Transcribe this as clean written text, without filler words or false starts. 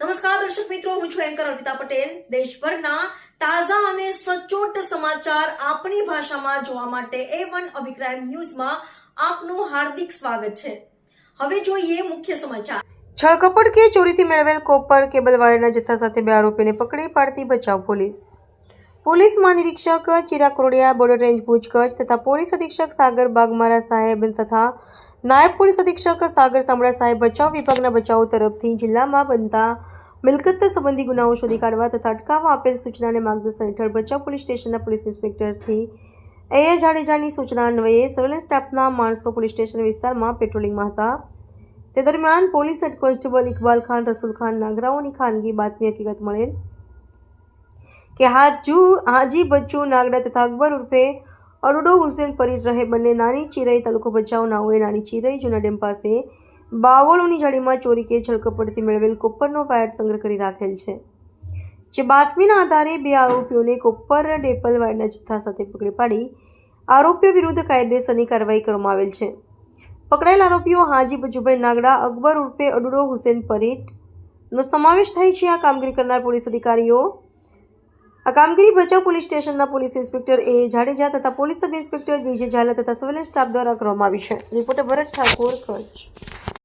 નમસ્કાર દર્શક મિત્રો, હું છું એન્કર અર્પિતા પટેલ। દેશભરના તાજા અને સચોટ સમાચાર આપણી ભાષામાં જોવા માટે A1 અભિપ્રાય ન્યૂઝમાં આપનું હાર્દિક સ્વાગત છે। હવે જોઈએ મુખ્ય સમાચાર। છળકપટ કે ચોરીથી મેળવેલ કોપર કેબલ વાયરના જથ્થા સાથે 2 આરોપીને પકડી પાડતી બચાવ પોલીસ। પોલીસ મહાનિરીક્ષક ચિરાગ કોરડિયા, બોર્ડર રેન્જ ભુજ કચ્છ તથા પોલીસ અધિક્ષક સાગર બાગમારા સાહેબ તથા નાયબ પોલીસ અધિક્ષક સાગર સામડા સાહેબ બચાવ વિભાગના બચાવ તરફથી જિલ્લામાં બનતા મિલકત સંબંધી ગુનાઓ શોધી કાઢવા તથા અટકાવવા આપેલ સૂચના અને માર્ગદર્શન હેઠળ બચાવ પોલીસ સ્ટેશનના પોલીસ ઇન્સ્પેક્ટરથી એ જાડેજાની સૂચના અન્વયે સર્વેલન્સ સ્ટાફના માણસો પોલીસ સ્ટેશન વિસ્તારમાં પેટ્રોલિંગમાં હતા। તે દરમિયાન police head constable Iqbal Khan, Rasul Khan નાગરાઓની ખાનગી બાતમી હકીકત મળેલ કે હાજી બચ્ચુ નાગડા તથા અકબર ઉર્ફે અરુડો હુસેન પરીર રહે બંને નાની ચિરઈ તાલુકો ભચાઉ નાઓએ નાની ચિરઈ જૂના ડેમ પાસે બાવળોની જાળીમાં ચોરી કે છળકપટથી મેળવેલ કોપરનો વાયર સંગ્રહ કરી રાખેલ છે। જે બાતમીના આધારે 2 આરોપીઓને કોપર ડેપલ વાયરના જથ્થા સાથે પકડી પાડી આરોપીઓ વિરુદ્ધ કાયદેસરની કાર્યવાહી કરવામાં આવેલ છે। પકડાયેલ આરોપીઓ હાજી બચુભાઈ નાગડા, અકબર ઉર્ફે અરુડો હુસેન પરીરનો સમાવેશ થાય છે। આ કામગીરી કરનાર પોલીસ અધિકારીઓ બચાવ પોલીસ સ્ટેશનના પોલીસ ઇન્સ્પેક્ટર એ જાડેજા તથા police sub inspector DJ Zala તથા સર્વેલન્સ સ્ટાફ દ્વારા કરવામાં આવી છે। રિપોર્ટર ભરત ઠાકોર, કચ્છ।